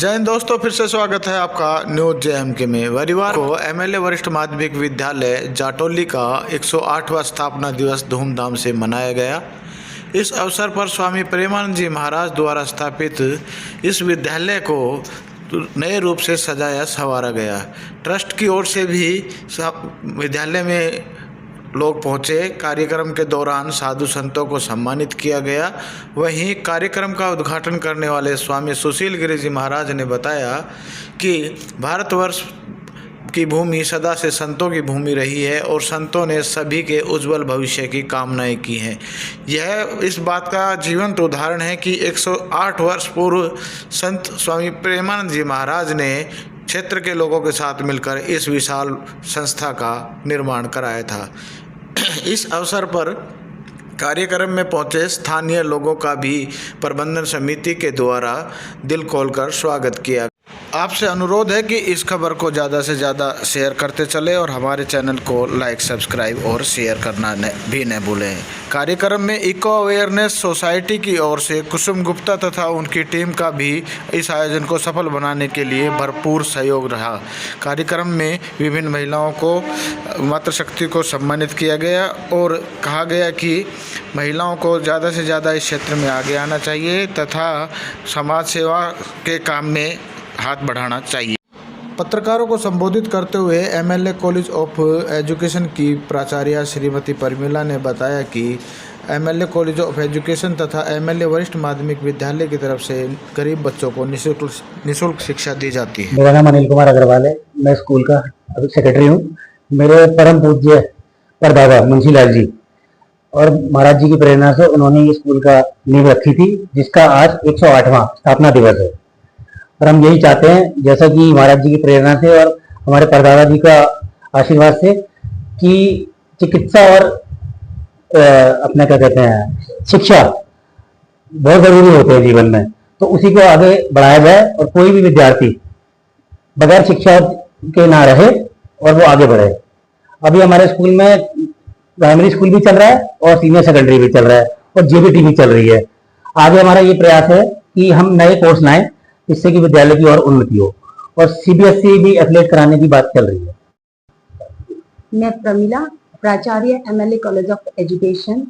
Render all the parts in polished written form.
जय हिंद दोस्तों, फिर से स्वागत है आपका न्यूज जेएमके में। रविवार को एमएलए वरिष्ठ माध्यमिक विद्यालय जाटौली का 108वां स्थापना दिवस धूमधाम से मनाया गया। इस अवसर पर स्वामी प्रेमानंद जी महाराज द्वारा स्थापित इस विद्यालय को नए रूप से सजाया संवारा गया। ट्रस्ट की ओर से भी विद्यालय में लोग पहुंचे। कार्यक्रम के दौरान साधु संतों को सम्मानित किया गया। वहीं कार्यक्रम का उद्घाटन करने वाले स्वामी सुशील गिरी जी महाराज ने बताया कि भारतवर्ष की भूमि सदा से संतों की भूमि रही है और संतों ने सभी के उज्जवल भविष्य की कामनाएं की हैं। यह इस बात का जीवंत उदाहरण है कि 108 वर्ष पूर्व संत स्वामी प्रेमानंद जी महाराज ने क्षेत्र के लोगों के साथ मिलकर इस विशाल संस्था का निर्माण कराया था। इस अवसर पर कार्यक्रम में पहुंचे स्थानीय लोगों का भी प्रबंधन समिति के द्वारा दिल खोलकर स्वागत किया। आपसे अनुरोध है कि इस खबर को ज़्यादा से ज़्यादा शेयर करते चले और हमारे चैनल को लाइक, सब्सक्राइब और शेयर करना भी न भूलें। कार्यक्रम में इको अवेयरनेस सोसाइटी की ओर से कुसुम गुप्ता तथा उनकी टीम का भी इस आयोजन को सफल बनाने के लिए भरपूर सहयोग रहा। कार्यक्रम में विभिन्न महिलाओं को मातृशक्ति को सम्मानित किया गया और कहा गया कि महिलाओं को ज़्यादा से ज़्यादा इस क्षेत्र में आगे आना चाहिए तथा समाज सेवा के काम में हाथ बढ़ाना चाहिए। पत्रकारों को संबोधित करते हुए एमएलए कॉलेज ऑफ एजुकेशन की प्राचार्य श्रीमती परमिला ने बताया कि एमएलए कॉलेज ऑफ एजुकेशन तथा एमएलए वरिष्ठ माध्यमिक विद्यालय की तरफ से गरीब बच्चों को निःशुल्क शिक्षा दी जाती है। मेरा नाम अनिल कुमार अग्रवाल है। मैं स्कूल का अभी सेक्रेटरी हूँ। मेरे परम पूज्य परदादा मुंशी लाल जी और महाराज जी की प्रेरणा से उन्होंने ये स्कूल का नींव रखी थी, जिसका आज 108वां स्थापना दिवस है। और हम यही चाहते हैं, जैसा कि महाराज जी की प्रेरणा से और हमारे परदादा जी का आशीर्वाद से, कि चिकित्सा और अपने क्या कहते हैं शिक्षा बहुत जरूरी होते हैं जीवन में, तो उसी को आगे बढ़ाया जाए और कोई भी विद्यार्थी बगैर शिक्षा के ना रहे और वो आगे बढ़े। अभी हमारे स्कूल में प्राइमरी स्कूल भी चल रहा है और सीनियर सेकेंडरी भी चल रहा है और जेबीटी भी चल रही है। आगे हमारा ये प्रयास है कि हम नए कोर्स लाएं, जिससे कि विद्यालय की और उन्नति हो, और सीबीएसई भी एफिलिएट कराने की बात चल रही है। मैं प्रमिला, प्राचार्य एमएलए कॉलेज ऑफ एजुकेशन।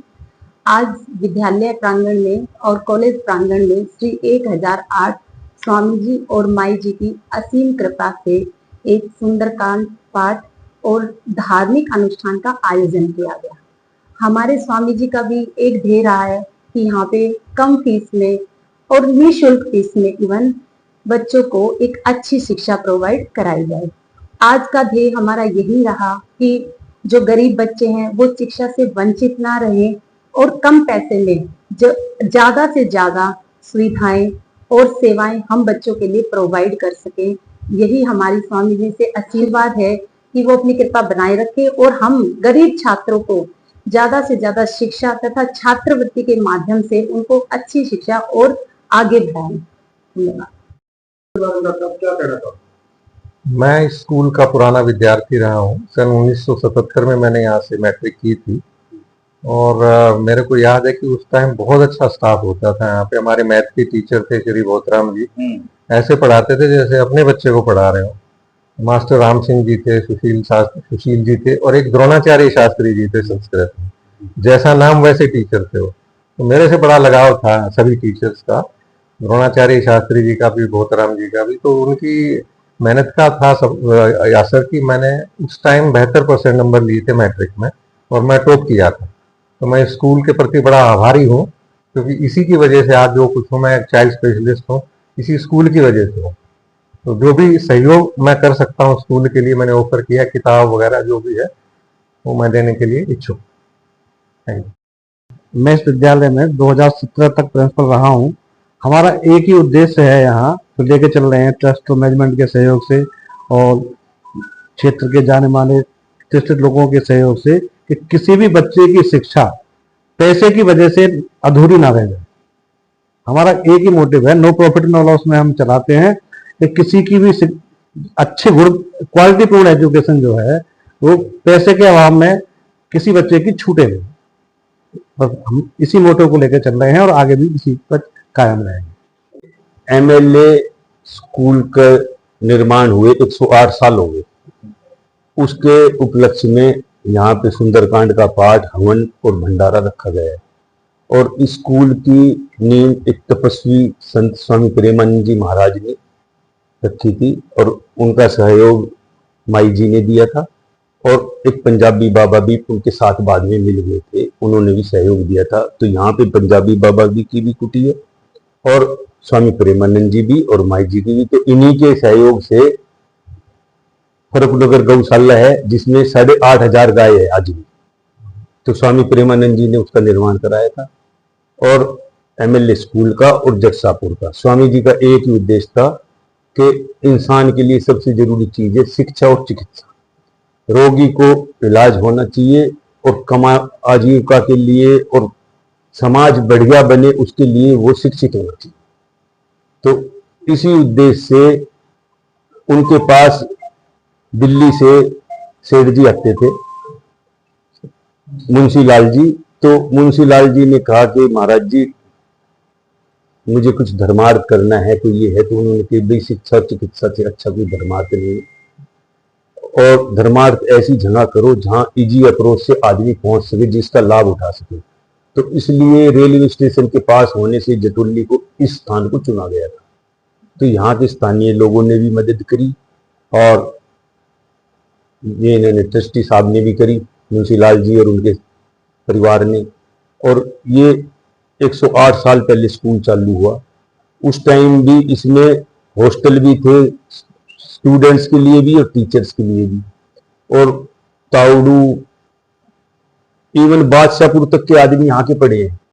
आज विद्यालय प्रांगण में और कॉलेज प्रांगण में श्री 1008 स्वामी जी और माई जी की असीम कृपा से एक सुंदरकांड पाठ और धार्मिक अनुष्ठान का आयोजन किया गया। हमारे स्वामी जी का भी एक ध्येय रहा है कि यहाँ पे कम फीस में और निःशुल्क फीस में इवन बच्चों को एक अच्छी शिक्षा प्रोवाइड कराई जाए। आज का ध्येय हमारा यही रहा कि जो गरीब बच्चे हैं वो शिक्षा से वंचित ना रहे और कम पैसे में जो ज्यादा से ज्यादा सुविधाएं और सेवाएं हम बच्चों के लिए प्रोवाइड कर सकें। यही हमारी स्वामी जी से आशीर्वाद है कि वो अपनी कृपा बनाए रखे और हम गरीब छात्रों को ज्यादा से ज्यादा शिक्षा तथा छात्रवृत्ति के माध्यम से उनको अच्छी शिक्षा और आगे बढ़ाएं। धन्यवाद। मैं इस स्कूल का पुराना विद्यार्थी रहा हूँ। सन 1977 में मैंने यहाँ से मैट्रिक की थी और मेरे को याद है कि उस टाइम बहुत अच्छा स्टाफ होता था यहाँ पे। हमारे मैथ के टीचर थे श्री बोतराम जी, ऐसे पढ़ाते थे जैसे अपने बच्चे को पढ़ा रहे हो। मास्टर राम सिंह जी थे, सुशील जी थे और एक द्रोणाचार्य शास्त्री जी थे संस्कृत। जैसा नाम वैसे टीचर थे वो। तो मेरे से बड़ा लगाव था सभी टीचर्स का, द्रोणाचार्य शास्त्री जी का भी, बोतराम जी का भी। तो उनकी मेहनत का था सब असर कि मैंने उस टाइम 72% नंबर लिए थे मैट्रिक में और मैं टॉप किया था। तो मैं स्कूल के प्रति बड़ा आभारी हूँ, क्योंकि इसी की वजह से आज जो कुछ हूँ, मैं एक चाइल्ड स्पेशलिस्ट हूँ, इसी स्कूल की वजह से हूँ। तो जो भी सहयोग मैं कर सकता हूँ स्कूल के लिए मैंने ऑफर किया, किताब वगैरह जो भी है वो मैं देने के लिए इच्छुक। Thank you. मैं इस विद्यालय में 2017 तक प्रिंसिपल रहा हूँ। हमारा एक ही उद्देश्य है, यहाँ तो लेके चल रहे हैं ट्रस्ट और मैनेजमेंट के सहयोग से और क्षेत्र के जाने माने प्रतिष्ठित लोगों के सहयोग से, कि किसी भी बच्चे की शिक्षा पैसे की वजह से अधूरी ना रह जाए। हमारा एक ही मोटिव है, नो प्रॉफिट नो लॉस में हम चलाते हैं कि किसी की भी अच्छे गुण क्वालिटीपूर्ण एजुकेशन जो है वो पैसे के अभाव में किसी बच्चे की छूटे नहीं। बस हम इसी मोटिव को लेकर चल रहे हैं और आगे भी इसी पर कायम रहेंगे। एमएलए स्कूल का निर्माण हुए 108 साल हो गए। उसके उपलक्ष्य में यहाँ पे सुंदरकांड का पाठ, हवन और भंडारा रखा गया है। और इस स्कूल की नींव एक तपस्वी संत स्वामी प्रेमानंद जी महाराज ने रखी थी और उनका सहयोग माई जी ने दिया था। और एक पंजाबी बाबा भी उनके साथ बाद में मिल गए थे, उन्होंने भी सहयोग दिया था। तो यहाँ पे पंजाबी बाबा भी की भी कुटी है और स्वामी प्रेमानंद जी भी और माई जी की भी। तो इन्हीं के सहयोग से फरुखनगर गौशाला है जिसमें 8,500 गाय है आज भी। तो स्वामी प्रेमानंद जी ने उसका निर्माण कराया था। और एमएलए स्कूल का और जटसापुर का, स्वामी जी का एक ही उद्देश्य था कि इंसान के लिए सबसे जरूरी चीज है शिक्षा और चिकित्सा। रोगी को इलाज होना चाहिए और कमा आजीविका के लिए और समाज बढ़िया बने उसके लिए वो शिक्षित होना चाहिए। तो इसी उद्देश्य से उनके पास दिल्ली से सेठ जी आते थे, मुंशी लाल जी। तो मुंशी लाल जी ने कहा कि महाराज जी मुझे कुछ धर्मार्थ करना है, कोई ये है। तो उन्होंने कहा भाई शिक्षा और चिकित्सा से अच्छा कोई धर्मार्थ नहीं है, और धर्मार्थ ऐसी जगह करो जहां इजी अप्रोच से आदमी पहुंच सके, जिसका लाभ उठा सके। तो इसलिए रेलवे स्टेशन के पास होने से जटोली को इस स्थान को चुना गया था। तो यहाँ के स्थानीय लोगों ने भी मदद करी और ये इन्होंने ट्रस्टी साहब ने भी करी, मुंशी लाल जी और उनके परिवार ने। और ये 108 साल पहले स्कूल चालू हुआ। उस टाइम भी इसमें हॉस्टल भी थे स्टूडेंट्स के लिए भी और टीचर्स के लिए भी। और ताउडू इवन बादशाहपुर तक के आदमी यहाँ के पढ़े हैं।